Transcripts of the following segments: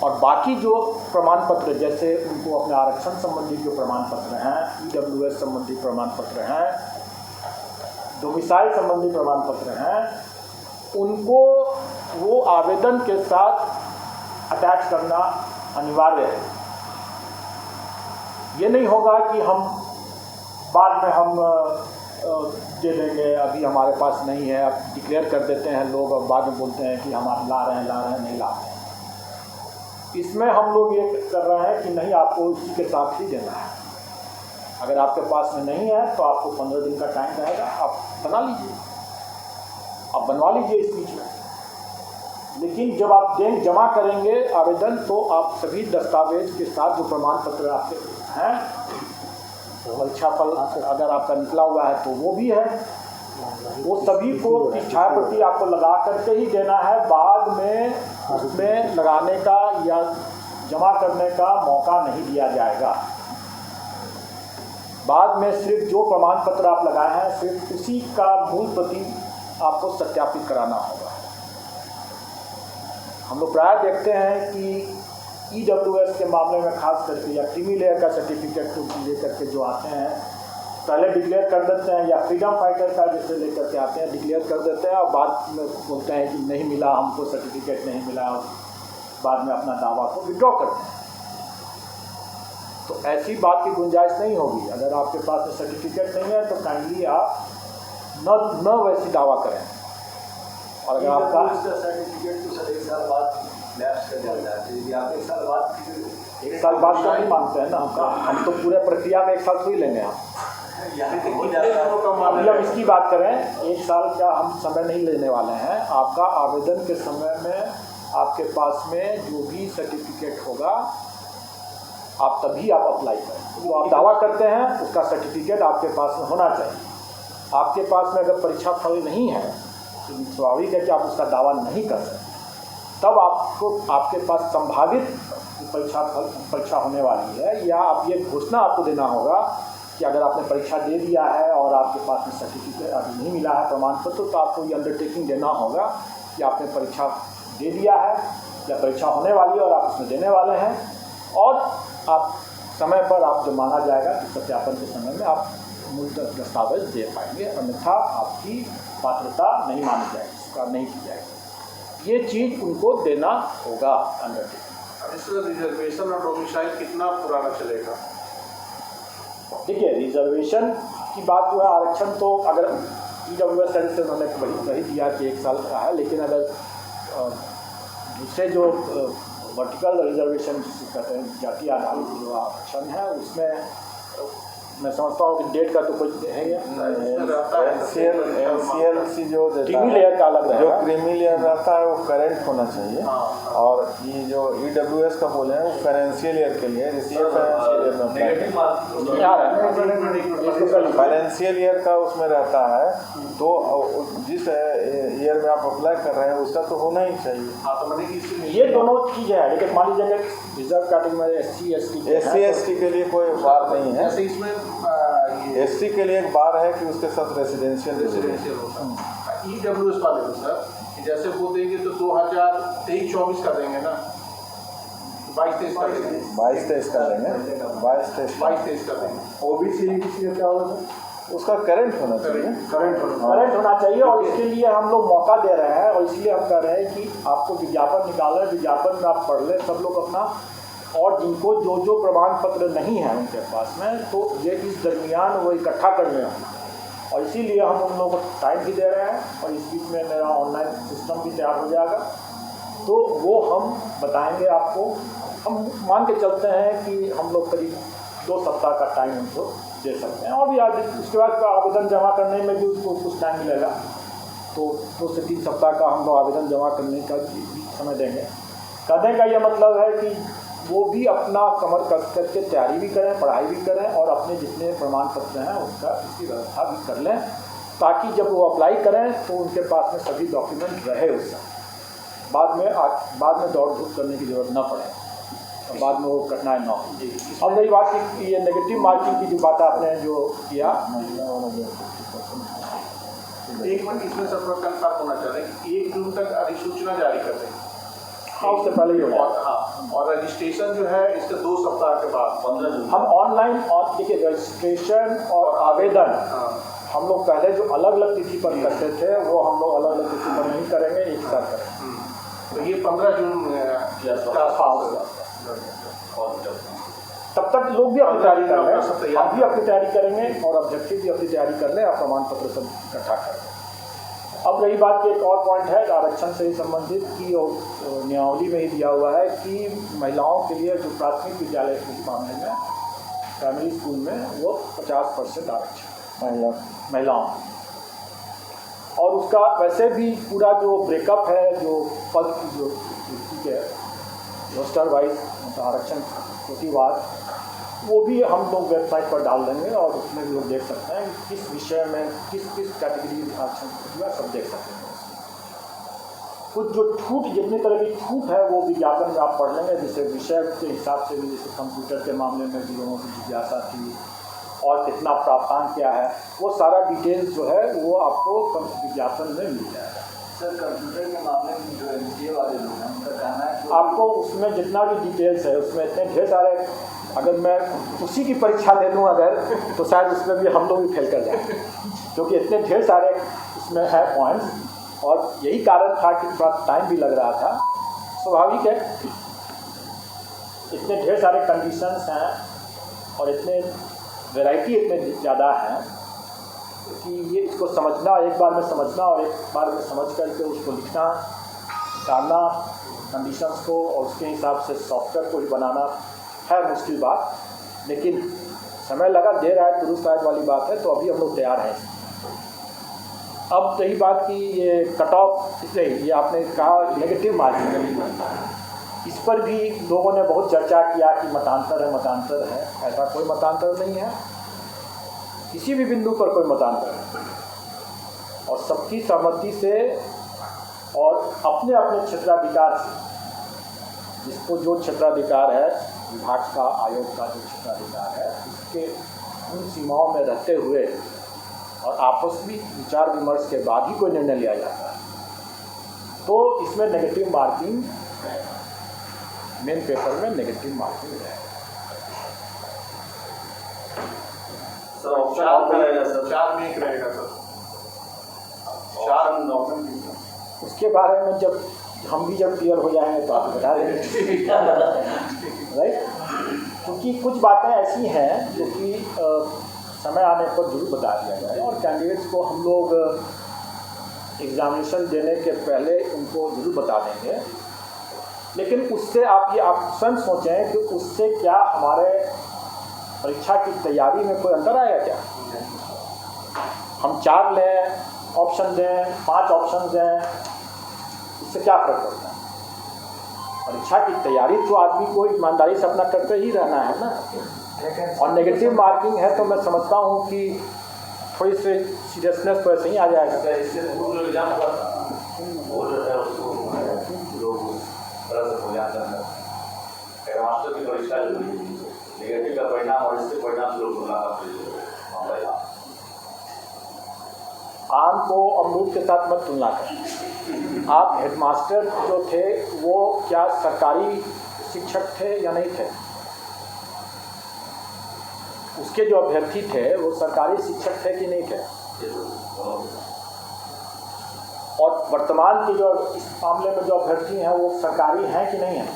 और बाकी जो प्रमाण पत्र, जैसे उनको अपने आरक्षण संबंधी जो प्रमाण पत्र हैं, EWS संबंधी प्रमाण पत्र हैं, डोमिसाइल संबंधी प्रमाण पत्र हैं, उनको वो आवेदन के साथ अटैच करना अनिवार्य है। ये नहीं होगा कि हम बाद में हम दे देंगे, अभी हमारे पास नहीं है, अब डिक्लेयर कर देते हैं लोग और बाद में बोलते हैं कि हम ला रहे हैं, नहीं ला रहे हैं। इसमें हम लोग ये कर रहे हैं कि नहीं, आपको इसी के साथ ही देना है। अगर आपके पास में नहीं है तो आपको 15 दिन का टाइम रहेगा, आप बना लीजिए, आप बनवा लीजिए इस बीच में। लेकिन जब आप जमा करेंगे आवेदन, तो आप सभी दस्तावेज के साथ जो प्रमाण पत्र आपके हैं, परीक्षा फल अगर आपका निकला हुआ है तो वो भी है, वो सभी को छायाप्रति आपको लगा करके ही देना है। बाद में उसमें लगाने का या जमा करने का मौका नहीं दिया जाएगा। बाद में सिर्फ जो प्रमाण पत्र आप लगाए हैं, सिर्फ उसी का मूल प्रति आपको सत्यापित कराना होगा। हम लोग प्राय देखते हैं कि EWS के मामले में खास करके, या क्रीमी लेयर का सर्टिफिकेट लेकर के जो आते हैं, पहले डिक्लेयर कर देते हैं, या फ्रीडम फाइटर का जैसे लेकर के आते हैं, डिक्लेयर कर देते हैं और बाद में बोलते हैं कि नहीं मिला, हमको सर्टिफिकेट नहीं मिला, और बाद में अपना दावा को विड्रॉ करते हैं। तो ऐसी बात की गुंजाइश नहीं होगी। अगर आपके पास में सर्टिफिकेट नहीं है तो काइंडली आप न वैसी दावा करें। और अगर आपका सर्टिफिकेट तो सर 1 साल बाद लैप्स कर जाता है, यदि आप 1 साल बाद 1 साल बाद तो नहीं मानते हैं ना, हम तो पूरे प्रक्रिया में 1 साल थोड़ी लेंगे। हम मतलब इसकी बात करें, 1 साल का हम समय नहीं लेने वाले हैं। आपका आवेदन के समय में आपके पास में जो भी सर्टिफिकेट होगा, आप तभी आप अप्लाई करें। जो आप दावा करते हैं उसका सर्टिफिकेट आपके पास में होना चाहिए। आपके पास में अगर परीक्षा फल नहीं है तो स्वाभाविक है कि आप उसका दावा नहीं कर सकते। तब आपको आपके पास संभावित परीक्षा होने वाली है, या आप ये घोषणा आपको देना होगा कि अगर आपने परीक्षा दे दिया है और आपके पास में सर्टिफिकेट अभी नहीं मिला है, प्रमाण पत्र, तो आपको ये अंडरटेकिंग देना होगा कि आपने परीक्षा दे दिया है या परीक्षा होने वाली है और आप उसमें देने वाले हैं, और आप समय पर आप जो माना जाएगा कि सत्यापन के समय में आप मूल दस्तावेज दे पाएंगे, अन्यथा आपकी पात्रता नहीं मानी जाएगी, स्वीकार नहीं की जाएगी। ये चीज़ उनको देना होगा अंडरटेकिंग। इसका रिजर्वेशन और डोमिसाइल कितना पुराना चलेगा? देखिए, रिजर्वेशन की बात जो है, आरक्षण तो अगर EWS से उन्होंने वही दिया कि 1 साल का है, लेकिन अगर दूसरे जो वर्टिकल रिजर्वेशन कहते हैं, जाति आधारित जो आरक्षण है, उसमें मैं समझता हूँ कि डेट का तो कुछ है NCLC जो क्रीमी लेयर का अलग जो क्रीमी लेयर रहता है वो करेंट होना चाहिए, और ये जो EWS का बोले हैं वो फाइनेंशियल ईयर के लिए, इसलिए फाइनेंशियल ईयर का उसमें रहता है, तो जिस ईयर में आप अप्लाई कर रहे हैं उसका तो होना ही चाहिए। ये दोनों चीज़ है, लेकिन मान लीजिए रिजर्व कैटेगरी में SC ST के लिए कोई बार नहीं है। SC के लिए एक बार है कि उसके साथ रेसिडेंशियल होता है। EWS वाले को सर जैसे वो देंगे तो 2023-24 का देंगे ना, 22-23 का देंगे, 22-23 का देंगे, 22-23 का देंगे। OBC किसी का क्या होगा, उसका करंट होना चाहिए, करंट होना चाहिए। और इसके लिए हम लोग मौका दे रहे हैं, और इसलिए हम कह रहे हैं कि आपको विज्ञापन निकालें, विज्ञापन में आप पढ़ लें सब लोग अपना, और जिनको जो प्रमाण पत्र नहीं है उनके पास में, तो ये इस दरमियान वो इकट्ठा कर लें। और इसीलिए हम उन लोगों को टाइम भी दे रहे हैं, और इस बीच में मेरा ऑनलाइन सिस्टम भी तैयार हो जाएगा, तो वो हम बताएंगे आपको। हम मान के चलते हैं कि हम लोग करीब 2 सप्ताह का टाइम उनको दे सकते हैं, और भी आज उसके बाद आवेदन जमा करने में भी उसको कुछ टाइम मिलेगा, तो 2 से 3 सप्ताह का हम लोग आवेदन जमा करने का भी समय देंगे। कहने का ये मतलब है कि वो भी अपना कमर कस करके तैयारी भी करें, पढ़ाई भी करें, और अपने जितने प्रमाण पत्र हैं उसका इसकी व्यवस्था भी कर लें, ताकि जब वो अप्लाई करें तो उनके पास में सभी डॉक्यूमेंट रहे उससे, बाद में दौड़ धूप करने की जरूरत न पड़े, और बाद में वो कठिनाई न हो। अब रही बात की ये नेगेटिव मार्किंग की जो बात आपने जो किया, एक मिनट इसमें सब कंफर्म होना चाह रहे हैं कि 1 जून तक अधिसूचना जारी कर देंगे। हाँ, उससे पहले ही हो जाएगा। हाँ, और रजिस्ट्रेशन जो है इसके 2 सप्ताह के बाद 15 जून हम ऑनलाइन और देखिए रजिस्ट्रेशन और आवेदन हम लोग पहले जो अलग अलग तिथि पर करते थे वो हम लोग अलग अलग तिथि पर नहीं करेंगे, एक साथ करेंगे। तो ये 15 जून के आसपास तब तक लोग भी अपनी तैयारी कर रहे हैं, हम भी अपनी तैयारी करेंगे और अभ्यर्थी भी अपनी तैयारी कर लें और प्रमाण पत्र सब इकट्ठा कर लें। अब रही बात की एक और पॉइंट है आरक्षण से ही संबंधित कि नियमावली में ही दिया हुआ है कि महिलाओं के लिए जो प्राथमिक विद्यालय के मामले में प्राइमरी स्कूल में वो 50% आरक्षण महिलाओं, और उसका वैसे भी पूरा जो ब्रेकअप है जो पद जो ठीक है रोस्टर वाइज आरक्षण प्रतिवाद वो भी हम लोग वेबसाइट पर डाल देंगे और उसमें भी लोग देख सकते हैं किस विषय में किस कैटेगरी आरक्षण प्रतिवाद सब देख सकते हैं। कुछ जो छूट जितनी तरह की छूट है वो विज्ञापन में आप पढ़ लेंगे, जैसे विषय के हिसाब से भी, जैसे कंप्यूटर के मामले में भी लोगों की जिज्ञासा थी और कितना प्रावधान क्या है वो सारा डिटेल्स जो है वो आपको विज्ञापन में मिल जाएगा। सर कंप्यूटर के मामले में जो एमसीए वाले लोग हैं उनका कहना है आपको उसमें जितना भी डिटेल्स है उसमें इतने ढेर सारे, अगर मैं उसी की परीक्षा ले लूँ अगर तो शायद उसमें भी हम लोग भी फेल कर जाएंगे, क्योंकि इतने ढेर सारे उसमें है पॉइंट्स और यही कारण था कि थोड़ा टाइम भी लग रहा था। स्वाभाविक है, इतने ढेर सारे कंडीशंस हैं और इतने वैरायटी इतने ज़्यादा हैं कि ये इसको समझना, एक बार में समझना और एक बार में समझ करके उसको लिखना डालना कंडीशंस को और उसके हिसाब से सॉफ्टवेयर को ही बनाना है मुश्किल बात, लेकिन समय लगा, देर आए दुरुस्त आए वाली बात है, तो अभी हम लोग तैयार हैं। अब रही बात की ये कट ऑफ, इसलिए ये आपने कहा नेगेटिव मार्किंग, इस पर भी लोगों ने बहुत चर्चा किया कि मतांतर है, ऐसा कोई मतांतर नहीं है, किसी भी बिंदु पर कोई मतांतर नहीं, और सबकी सहमति से और अपने अपने क्षेत्राधिकार से, जिसको जो क्षेत्राधिकार है विभाग का, आयोग का जो क्षेत्राधिकार है उसके उन सीमाओं में रहते हुए और आपस में विचार विमर्श के बाद ही कोई निर्णय लिया जाता है, तो इसमें नेगेटिव मार्किंग मेन पेपर में नेगेटिव मार्किंग है। सर ऑप्शन आउट रहेगा सर, 4 में 1 रहेगा सर, 4 ऑप्शन उसके बारे में जब हम भी जब क्लियर हो जाएंगे तो आप बता देंगे राइट, क्योंकि कुछ बातें ऐसी हैं जो कि समय आने पर जरूर बता दिया जाए और कैंडिडेट्स को हम लोग एग्जामिनेशन देने के पहले उनको जरूर बता देंगे, लेकिन उससे आप ये ऑप्शन सोचें कि उससे क्या हमारे परीक्षा की तैयारी में कोई अंतर आएगा क्या? हम 4 लें ऑप्शन दें, 5 ऑप्शन दें, इससे क्या फर्क पड़ता है? परीक्षा की तैयारी तो आदमी को ईमानदारी से अपना करते ही रहना है ना, और नेगेटिव मार्किंग है तो मैं समझता हूँ कि थोड़ी सी सीरियसनेस तो ऐसे ही आ जाएगा। इससे पूर्व जो एग्जाम हुआ वो जो है उसको लोग तरह से मूल्यांकन करते हैं, मास्टर की परीक्षा जो नेगेटिव का परिणाम और इसके परिणाम लोग तुलना आम को अमरूद के साथ मत तुलना करें। आप हेडमास्टर जो थे वो क्या सरकारी शिक्षक थे या नहीं थे? उसके जो अभ्यर्थी थे वो सरकारी शिक्षक थे कि नहीं थे? और वर्तमान के जो इस मामले में जो अभ्यर्थी हैं वो सरकारी हैं कि नहीं हैं?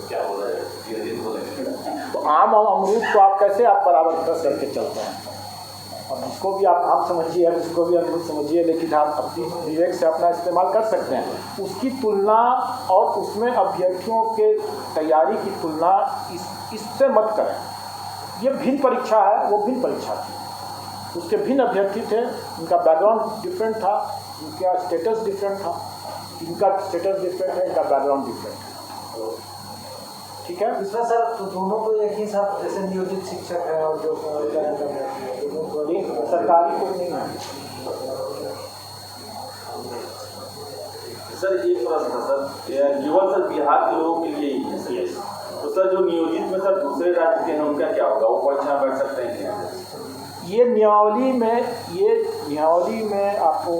क्या हो रहा है, तो आम और अमरूद को आप कैसे आप बराबर करके चलते हैं? और जिसको भी आप आम समझिए, जिसको भी अमरूद समझिए, लेकिन आप अपनी विवेक से अपना इस्तेमाल कर सकते हैं। उसकी तुलना और उसमें अभ्यर्थियों के तैयारी की तुलना इससे मत करें। ये भिन्न परीक्षा है, वो भिन्न परीक्षा थी, उसके भिन्न अभ्यर्थी थे, उनका बैकग्राउंड डिफरेंट था, उनका स्टेटस डिफरेंट था, इनका स्टेटस डिफरेंट है, इनका बैकग्राउंड डिफरेंट है, ठीक है। इसमें सर तो दोनों को एक ही साथ, जैसे नियोजित शिक्षक है और जो सरकारी कोई नहीं है। सर एक प्रश्न था सर, केवल सर बिहार के लोगों के लिए ही है सर, तो सर जो नियोजित में सर दूसरे राज्य के हैं उनका क्या होगा, वो परीक्षा बैठ सकते हैं क्या? ये नियमावली में आपको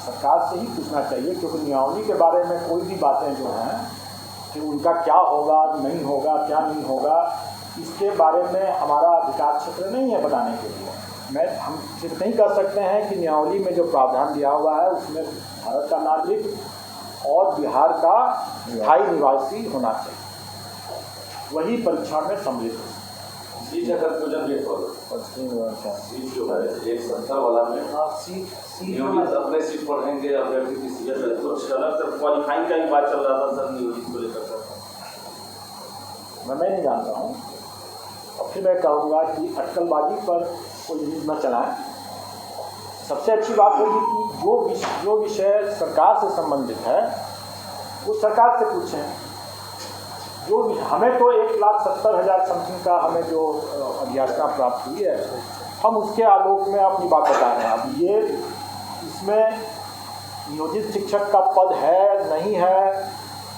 सरकार से ही पूछना चाहिए, क्योंकि नियमावली के बारे में कोई भी बातें जो हैं कि उनका क्या होगा नहीं होगा क्या नहीं होगा, इसके बारे में हमारा अधिकार क्षेत्र नहीं है बताने के लिए। हम सिर्फ नहीं कर सकते हैं कि नियमावली में जो प्रावधान दिया हुआ है उसमें भारत का नागरिक और बिहार का स्थायी निवासी होना चाहिए, वही परीक्षण में सम्मिलित हो। सीट का कंफ्यूजन ये सीट जो है एक संस्था वाला में नियोजित अपने सीट पर रहेंगे, अभ्यर्थी की सीट है, कुछ अलग से क्वालिफाइंग का ही बात चल रहा था सर नियोजित को लेकर। मैं नहीं जानता हूँ, और फिर मैं कहूँगा कि अटकलबाजी पर कोई न्यूज़ न चलाएं। सबसे अच्छी बात होगी कि जो विषय सरकार से संबंधित है वो सरकार से पूछें। जो हमें तो 1,70,000 समथिंग का हमें जो अभियाचना प्राप्त हुई है, हम उसके आलोक में अपनी बात बता रहे हैं। अब ये इसमें नियोजित शिक्षक का पद है नहीं है,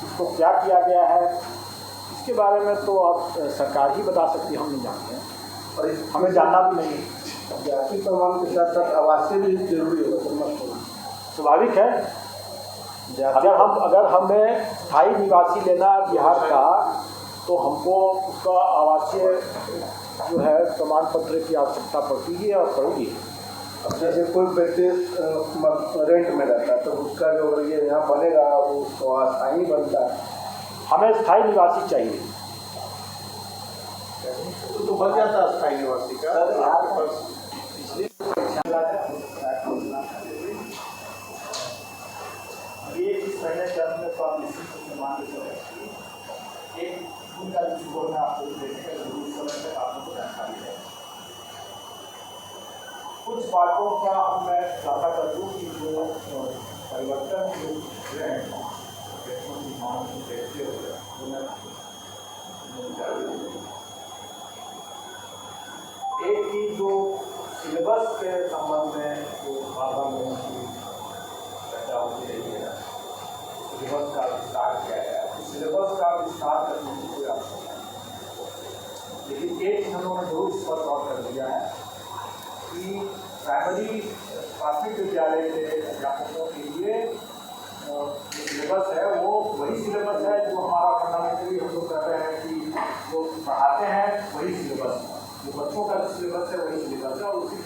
इसको क्या किया गया है, इसके बारे में तो अब सरकार ही बता सकती है, हम नहीं जानते हैं और हमें जानना भी नहीं है। जाति प्रमाण के साथ साथ आवासीय भी जरूरी होगा, स्वाभाविक है। अगर हमें स्थायी निवासी लेना है बिहार का, तो हमको उसका आवासीय जो है प्रमाण पत्र की आवश्यकता पड़ती है और पड़ेगी। अब जैसे कोई व्यक्ति रेंट में रहता है तो उसका जो ये यहाँ बनेगा वो अस्थायी बनता है, हमें स्थायी निवासी चाहिए तो बन जाता है स्थायी निवासी का। ये इस पहले टर्म में तो आप निश्चित रूप से मान सकते एक उनका दृष्टिकोण में आपको देखने का जरूरी समय तक आपको जानकारी है। कुछ बातों का मैं साझा कर दूँ कि जो परिवर्तन जो है देखते हुए एक ही जो सिलेबस के संबंध में जो बाबा लोगों की चर्चा होती रही है, सिलेबस का विस्तार किया गया है, सिलेबस का विस्तार करने की कोई आवश्यकता नहीं, लेकिन एक चीज उन्होंने जरूर इस पर गौर कर दिया है कि प्राइमरी प्राथमिक विद्यालय के अध्यापकों के लिए जो सिलेबस है वो वही सिलेबस है जो हमारा फंडामेंटली हम लोग कर रहे हैं कि जो पढ़ाते हैं वही सिलेबस है, जो बच्चों का सिलेबस है वही सिलेबस है। और उसी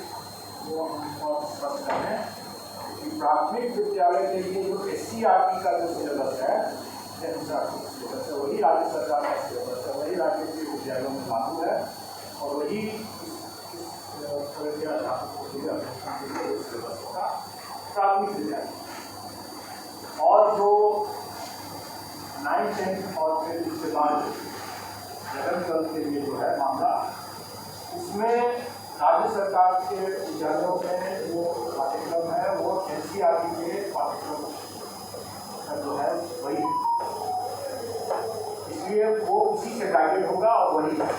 वो हम स्पष्ट कर रहे हैं कि प्राथमिक विद्यालय के लिए जो SCRT का जो सिलेबस है सिलेबस है वही राज्य सरकार का सिलेबस है, वही राज्य के विद्यालयों में लागू है और वही अध्यापकों के लिए सिलेबस होगा प्राथमिक विद्यालय। और जो 9, 10 और फिर उसके बाद 11, 12 के लिए जो है मामला, उसमें राज्य सरकार के विद्यालयों में वो पाठ्यक्रम है वो NCERT के पाठ्यक्रम जो है वही, इसलिए वो उसी से गाइडेड होगा और वही है।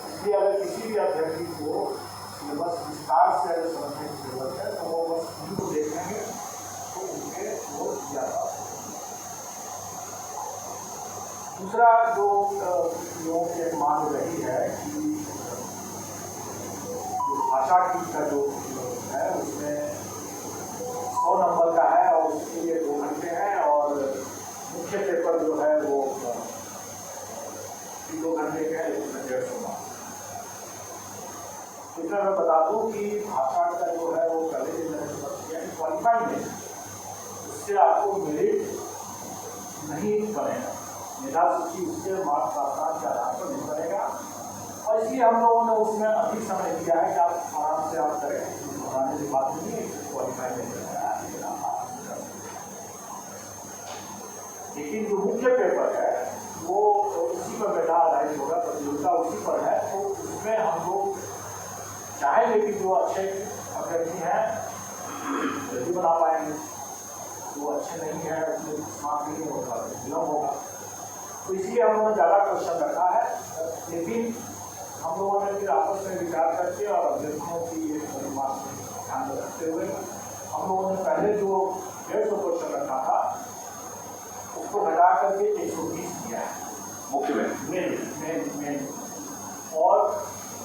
इसलिए अगर किसी भी अभ्यर्थी को सिलेबस विस्तार से अगर समझने की जरूरत है तो वो बस को देखेंगे तो उनके वो ज़्यादा। दूसरा जो लोगों की एक मांग रही है कि भाषा की का जो है उसमें 100 नंबर का है और उसके लिए 2 घंटे हैं और मुख्य पेपर जो है वो 2 घंटे के हैं, उसमें 150 मार्क्स। इतना मैं बता दूं कि भाषा का जो है वो पहले दिन मैंने क्वालिफाई नहीं, उससे आपको मेरिट नहीं बनेगा, मेधा सूची उसके मार्क्स प्राप्त के आधार पर नहीं बनेगा और इसलिए हम लोगों ने उसमें अधिक समय दिया है कि आप आराम से आप करें, बनाने की बात नहीं है, क्वालिफाई नहीं करना है। लेकिन जो मुख्य पेपर है वो उसी पर मेधा आधारित होगा, प्रतियोगिता उसी पर है, तो उसमें हम लोग चाहेंगे कि जो अच्छे अभ्यर्थी हैं जल्दी बना पाएंगे, जो अच्छे नहीं है उसमें मार्क्स नहीं होगा, विलम्ब होगा, तो इसलिए हम लोगों ने ज़्यादा क्वेश्चन रखा है। लेकिन हम लोगों ने फिर आपस में विचार करके और अभ्यर्थियों की एक परिमाण ध्यान में रखते हुए हम लोगों ने पहले जो 150 क्वेश्चन रखा था उसको घटा करके 120 किया है मुख्य में और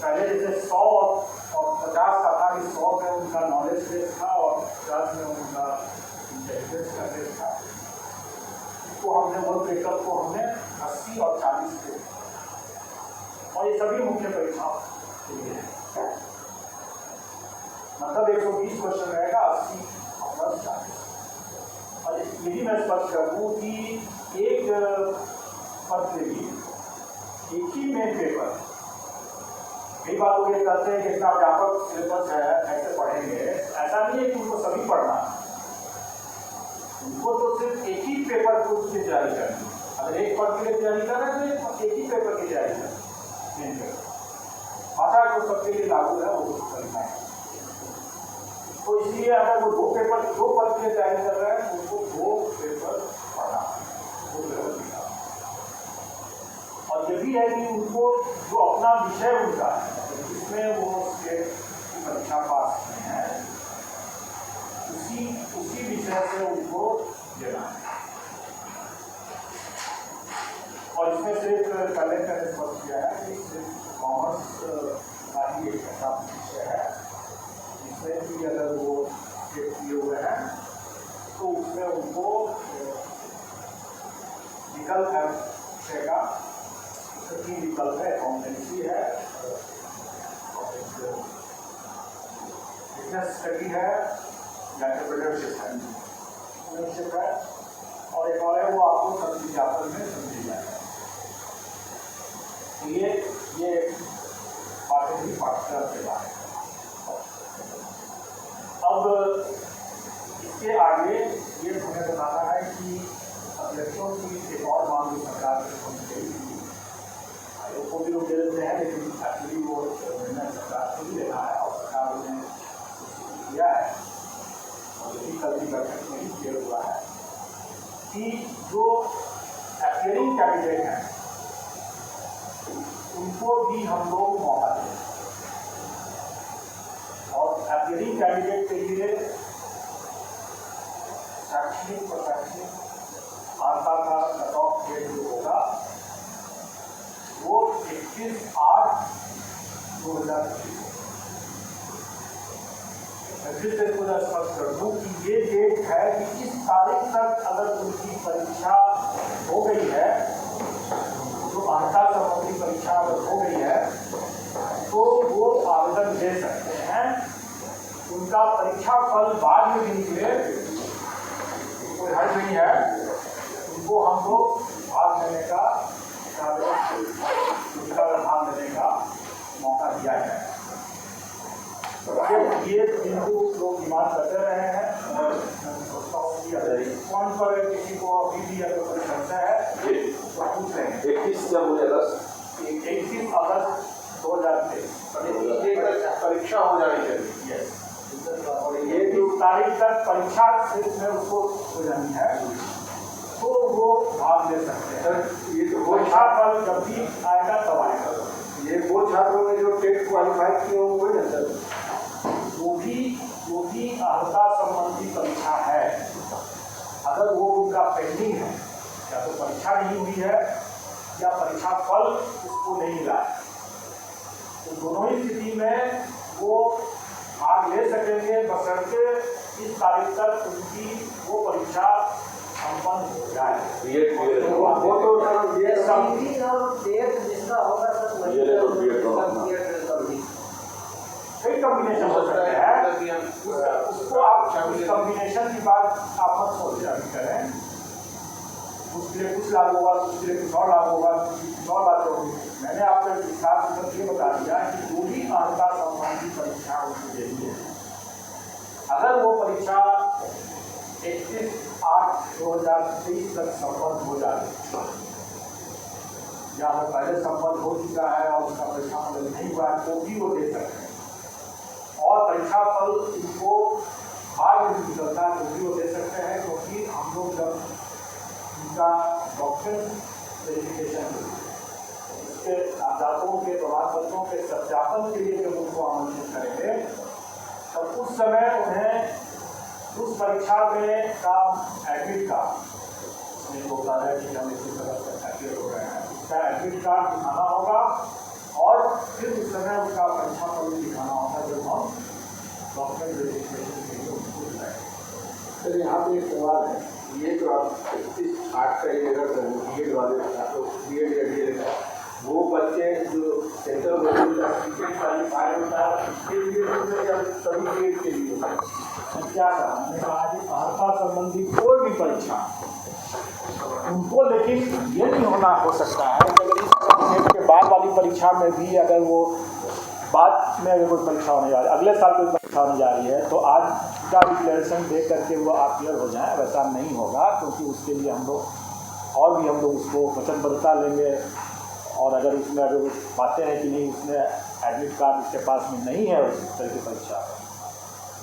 पहले जैसे 100 और 50 का था कि 100 में उनका नॉलेज बेस था और 50 में उनका टेस्ट का टेस्ट था, तो हमने वो ब्रेकअप को हमने 80 और 40 पे, और ये सभी मुख्य परीक्षाओं के लिए है, मतलब 120 क्वेश्चन रहेगा 80 और 40। और ये भी मैं स्पष्ट कर दूँ कि एक पद के लिए एक ही मेन पेपर, कई बार लोग ये कहते हैं कि इतना व्यापक सिलेबस है कैसे पढ़ेंगे, ऐसा नहीं है कि उनको सभी पढ़ना है, उनको तो सिर्फ एक ही पेपर को उसकी तैयारी करनी है। अगर एक पद के लिए तैयारी कर रहे हैं तो एक ही पेपर की तैयारी करें, भाषा जो सबके लिए लागू है वो करना है। तो इसलिए अगर वो दो पद के लिए तैयारी कर रहे हैं उनको 2 पेपर पढ़ना है, 2 पेपर लिखना। और ये भी है कि उनको जो अपना विषय उनका है जिसमें वो स्टेट की परीक्षा पास किए हैं उसी विषय से उनको देना है। और इसमें सिर्फ कलेक्टर ने स्पष्ट किया है कि सिर्फ कॉमर्स का ही एक ऐसा विषय है जिसमें कि अगर वो चेक किए हुए हैं तो उसमें उनको विकल्प है विषय का, तीन विकल्प है, अकाउंटेंसी है, बिजनेस स्टडी है, एंटरप्रेन्योरशिप है, और एक और है वो आपको सब विज्ञापन में समझी जाएगा। तो ये पाठ्यक्रम के बारे में। अब इसके आगे ये हमें बताना है कि अभ्यर्थियों की एक और मांग सरकार से होनी चाहिए, आयोग को भी लोग दे देते हैं, लेकिन एक्चुअली वो निर्णय सरकार को भी लेना है और सरकार ने किया है और यही कल की बैठक में ही क्लियर हुआ है कि जो एक्सपीरियंस कैंडिडेट हैं उनको भी हम लोग मौका दें, और एक्सपीरियंस कैंडिडेट के लिए शैक्षणिक प्रशैक्षणिक आस्था का कट ऑफ डेट जो होगा वो 21/8/2021। मैं फिर से पूरा स्पष्ट कर दूँ कि ये डेट है कि इस तारीख तक अगर उनकी परीक्षा हो गई है, जो अर्हता संबंधी परीक्षा अगर हो गई है तो वो आवेदन दे सकते हैं। उनका परीक्षा फल बाद में भी निकले, कोई हर्ज नहीं है, उनको हम लोग भाग लेने का भाग लेने का मौका दिया है। ये जिनको लोग डिमांड करते रहे हैं, सोचता हूँ कि अगर कौन पर किसी को अभी भी अगर कोई समस्या है तो पूछ लेंगे। 21 अगस्त 2023 परीक्षा हो जानी चाहिए। और ये जो तारीख तक परीक्षा में उसको हो जानी है तो वो भाग ले सकते हैं। ये तो वो छात्र जब भी आएगा तब आएगा। ये वो छात्रों ने जो टेट क्वालिफाई किए होंगे ना सर, जो भी अर्हता संबंधी परीक्षा है, अगर वो उनका पेंडिंग है, या तो परीक्षा नहीं हुई है या परीक्षा फल उसको नहीं मिला है, तो दोनों ही स्थिति में वो भाग ले सकेंगे बशर्ते इस तारीख तक उनकी वो परीक्षा संपन्न हो जाए। वो तो ये समिति और डेट जिसका होगा कई कॉम्बिनेशन हो सकते हैं, उसको आप उस कॉम्बिनेशन की बात आप मत सोच करें, उसके लिए कुछ लाभ होगा, उसके लिए कुछ और लाभ होगा, कुछ और बातें होगी। मैंने आपको विस्तार से ये बता दिया कि जो भी अर्हता संबंधी परीक्षा उनको देनी है, अगर वो परीक्षा 31/8/2023 तक संपन्न हो जाए या वो पहले संपन्न हो चुका है और उसका परीक्षा फल नहीं हुआ है तो भी वो दे सकते हैं, और परीक्षा फल इनको बाद में निकलता है तो भी वो दे सकते हैं, क्योंकि हम लोग जब उनका डॉक्यूमेंट वेरिफिकेशन उसके आधारों के प्रमाण पत्रों के सत्यापन के लिए जब उनको आमंत्रित करेंगे तब उस समय उन्हें उस परीक्षा में का एडमिट कार्ड उसमें होता है कि हम इसी तरह से एक्टिव हो रहे हैं, उसका एडमिट कार्ड दिखाना होगा और फिर उस समय उसका परीक्षा फल दिखाना होगा जब हम डॉक्यूमेंट वेरिफिकेशन के लिए उनको दिखाएंगे। सर यहाँ पे एक सवाल है, ये जो आप 31/8 का ये अगर बीएड वाले आप लोग बीएड या डीएड का वो बच्चे जो सेंट्रल गवर्नमेंट का टिकट क्वालिफाई होता है उसके लिए होता है या सभी बीएड के लिए होता है? क्या कहा मैंने कहा कि अर्हता संबंधी कोई भी परीक्षा उनको, लेकिन ये नहीं होना हो सकता है कि अगर इस सर्टिफिकेट के बाद वाली परीक्षा में भी अगर वो बाद में अगर कोई परीक्षा होने जा रही है, अगले साल कोई परीक्षा होने जा रही है, तो आज का डिक्लेरेशन दे करके वो क्लियर हो जाए, वैसा नहीं होगा। क्योंकि उसके लिए हम लोग और भी हम लोग उसको वचनबद्धता लेंगे, और अगर उसमें अगर पाते हैं कि नहीं उसमें एडमिट कार्ड उसके पास में नहीं है उस तरह की परीक्षा,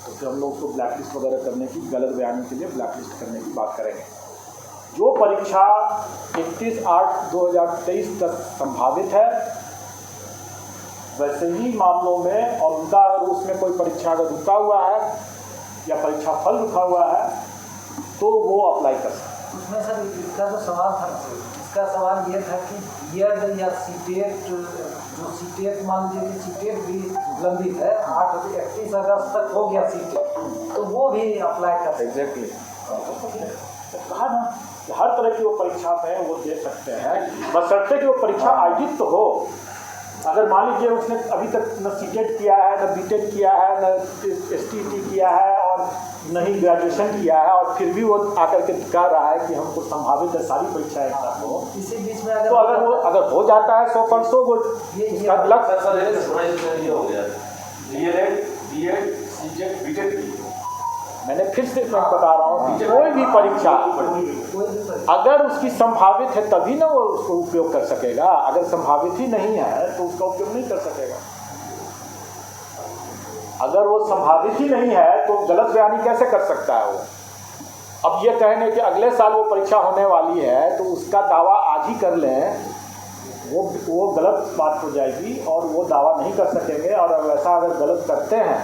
तो फिर हम लोग उसको ब्लैकलिस्ट वगैरह करने की, गलत बयानी के लिए ब्लैकलिस्ट करने की बात करेंगे। जो परीक्षा 31/8/2023 तक संभावित है, वैसे ही मामलों में, और उनका अगर उसमें कोई परीक्षा अगर रुका हुआ है या परीक्षा फल रुका हुआ है तो वो अप्लाई कर सकते हैं। उसमें सर इसका जो सवाल था, इसका सवाल ये था कि बीएड या सीटेट, जो सीटेट मान लीजिए कि सीटेट भी लंबित है, 31 अगस्त तक हो गया सीटेट, तो वो भी अप्लाई कर सकते हैं। एग्जैक्टली कहा ना कि हर तरह की वो परीक्षा में वो दे सकते हैं, बशर्ते कि वो परीक्षा आयोजित तो हो। अगर मान लीजिए उसने अभी तक न सीटेट किया है, न बीटेट किया है, न एसटीटी किया है, और न ही ग्रेजुएशन किया है, और फिर भी वो आकर के दिखा रहा है कि हमको संभावित है सारी परीक्षाएं एक साथ हो, इसी बीच में तो अगर हो जाता है 100% गुड, इसका लग ये हो गया डीएलएड, बीएड, सीटेट, बीटेट की। मैंने फिर से मैं बता रहा हूँ कि कोई भी परीक्षा अगर उसकी संभावित है तभी ना वो उसको उपयोग कर सकेगा, अगर संभावित ही नहीं है तो उसका उपयोग नहीं कर सकेगा। अगर वो संभावित ही नहीं है तो गलत बयानी कैसे कर सकता है वो। अब ये कहने कि अगले साल वो परीक्षा होने वाली है तो उसका दावा आज ही कर लें, वो गलत बात हो जाएगी और वो दावा नहीं कर सकेंगे। और वैसा अगर गलत करते हैं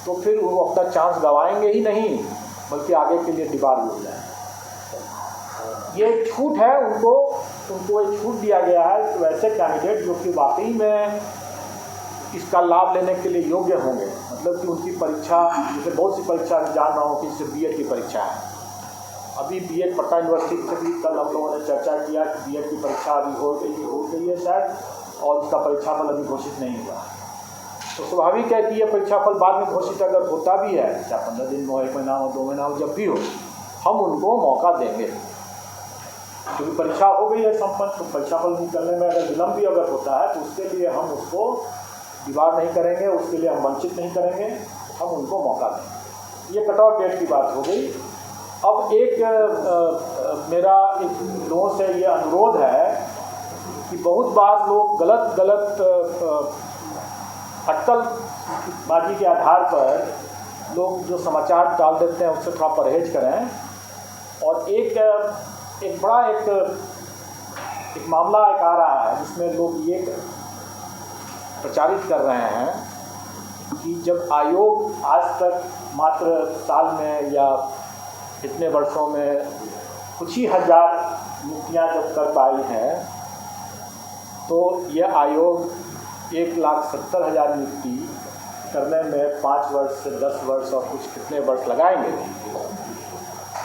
तो फिर वो अपना चांस गंवाएंगे ही नहीं, बल्कि आगे के लिए डिबार हो जाए। ये छूट है उनको एक छूट दिया गया है तो वैसे कैंडिडेट जो कि वाकई में इसका लाभ लेने के लिए योग्य होंगे, मतलब कि उनकी परीक्षा, जैसे बहुत सी परीक्षा मैं जान रहा हूँ कि जैसे बीएड की परीक्षा है, अभी बीएड पटना यूनिवर्सिटी से भी कल हम लोगों ने चर्चा किया कि बीएड की परीक्षा अभी हो गई है शायद, और उसका परीक्षाफल अभी घोषित नहीं हुआ। तो स्वाभाविक है कि ये परीक्षाफल बाद में घोषित अगर होता भी है, चाहे 15 दिन में हो, 1 महीना हो, 2 महीना हो, जब भी हो, हम उनको मौका देंगे। क्योंकि परीक्षा हो गई है संपन्न, तो परीक्षाफल निकलने में अगर विलम्ब भी अगर होता है तो उसके लिए हम उसको दीवार नहीं करेंगे, उसके लिए हम वंचित नहीं करेंगे, हम उनको मौका देंगे। ये कट ऑफ डेट की बात हो गई। अब एक मेरा एक लोगों से ये अनुरोध है कि बहुत बार लोग गलत अटकलबाजी के आधार पर लोग जो समाचार डाल देते हैं उससे थोड़ा परहेज करें। और एक बड़ा एक मामला एक आ रहा है जिसमें लोग ये प्रचारित कर रहे हैं कि जब आयोग आज तक मात्र साल में या इतने वर्षों में कुछ ही हजार नियुक्तियाँ जब कर पाई हैं, तो यह आयोग 1,70,000 नियुक्ति करने में 5 वर्ष से 10 वर्ष और कुछ कितने वर्ष लगाएंगे।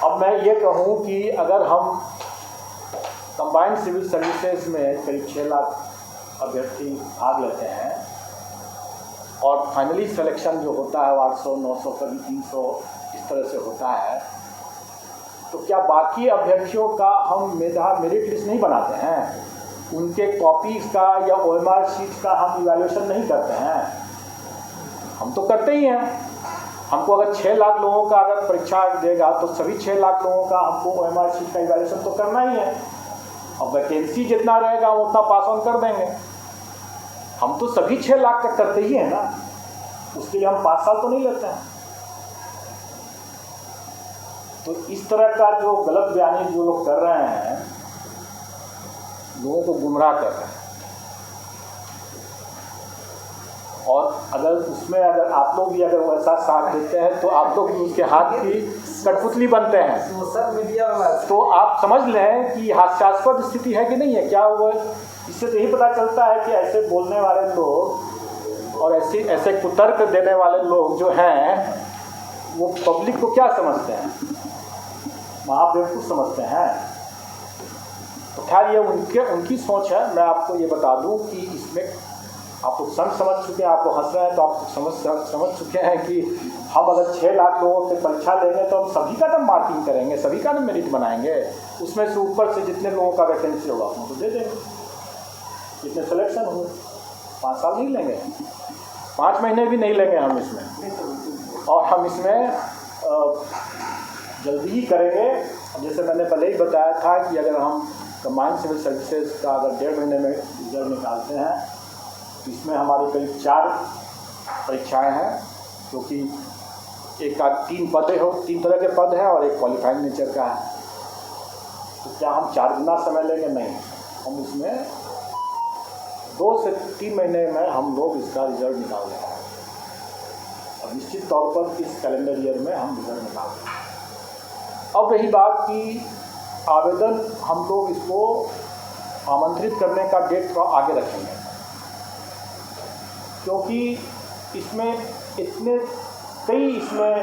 अब मैं ये कहूँ कि अगर हम कंबाइंड सिविल सर्विसेज में करीब 6 लाख अभ्यर्थी भाग लेते हैं और फाइनली सिलेक्शन जो होता है 800, 900, कभी 300 इस तरह से होता है, तो क्या बाकी अभ्यर्थियों का हम मेरिट लिस्ट नहीं बनाते हैं? उनके कॉपीज का या OMR शीट का हम इवैल्यूएशन नहीं करते हैं? हम तो करते ही हैं। हमको अगर 6 लाख लोगों का अगर परीक्षा देगा तो सभी 6 लाख लोगों का हमको OMR शीट का इवैल्यूएशन तो करना ही है। अब वैकेंसी जितना रहेगा हम उतना पास ऑन कर देंगे। हम तो सभी 6 लाख का करते ही हैं ना, उसके लिए हम 5 साल तो नहीं लेते हैं। तो इस तरह का जो गलत बयानी जो लोग कर रहे हैं, लोगों को गुमराह कर रहे हैं। और अगर उसमें अगर आप लोग भी अगर वैसा साथ देते हैं तो आप लोग भी उसके हाथ की कठपुतली बनते हैं। सोशल मीडिया तो आप समझ लें कि हास्यास्पद स्थिति है कि नहीं है। क्या वो इससे तो यही पता चलता है कि ऐसे बोलने वाले लोग और ऐसे कुतर्क देने वाले लोग जो हैं वो पब्लिक को क्या समझते हैं, महाबेवकूफ़ समझते हैं। तो खैर ये उनकी सोच है। मैं आपको ये बता दूं कि इसमें आप लोग समझ चुके हैं, आपको हंस रहे हैं तो आप समझ चुके हैं कि हम अगर 6 लाख लोगों से परीक्षा लेंगे तो हम सभी का तो मार्किंग करेंगे, सभी का मेरिट बनाएंगे, उसमें से ऊपर से जितने लोगों का वैकेंसी होगा उनको दे देंगे, जितने सिलेक्शन हुए। 5 साल नहीं लेंगे, 5 महीने भी नहीं लेंगे हम इसमें, और हम इसमें जल्दी ही करेंगे। जैसे मैंने पहले ही बताया था कि अगर हम कंबाइंड सिविल सर्विसेज का अगर 1.5 महीने में रिजल्ट निकालते हैं तो इसमें हमारी करीब 4 परीक्षाएं हैं, क्योंकि एक 3 तरह के पद हैं और एक क्वालिफाइंग नेचर का है। तो क्या हम 4 गुना समय लेंगे? नहीं, हम इसमें 2 से 3 महीने में हम लोग इसका रिजल्ट निकाल देंगे। और निश्चित तौर पर इस कैलेंडर ईयर में हम रिजल्ट निकाल देंगे। अब रही बात कि आवेदन, हम लोग इसको आमंत्रित करने का डेट थोड़ा आगे रखेंगे, क्योंकि इसमें कई इसमें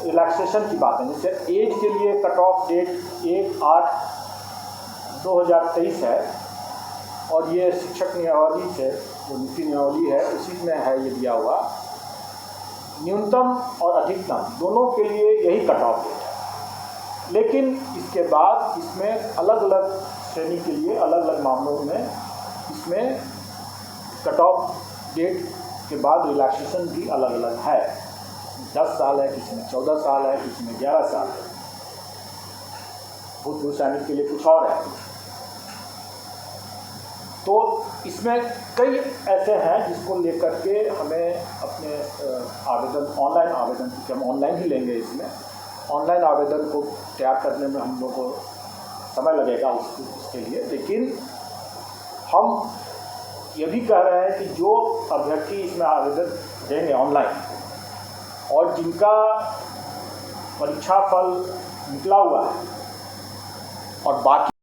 रिलैक्सेशन की बात है। जैसे एज के लिए कट ऑफ डेट 1/8/2023 है, और ये शिक्षक नियमावली से जो नीति नियमावली है उसी में है ये दिया हुआ। न्यूनतम और अधिकतम दोनों के लिए यही कट ऑफ डेट है, लेकिन इसके बाद इसमें अलग अलग श्रेणी के लिए अलग अलग मामलों में इसमें कट ऑफ डेट के बाद रिलैक्सेशन भी अलग अलग है। 10 साल है, किसी में 14 साल है, किसी में 11 साल है। भूतपूर्व सैनिक के लिए कुछ और है। तो इसमें कई ऐसे हैं जिसको लेकर के हमें अपने आवेदन, ऑनलाइन आवेदन, क्योंकि हम ऑनलाइन ही लेंगे, इसमें ऑनलाइन आवेदन को तैयार करने में हम लोग को समय लगेगा उसके लिए। लेकिन हम ये भी कह रहे हैं कि जो अभ्यर्थी इसमें आवेदन देंगे ऑनलाइन और जिनका परीक्षा फल निकला हुआ है और बाकी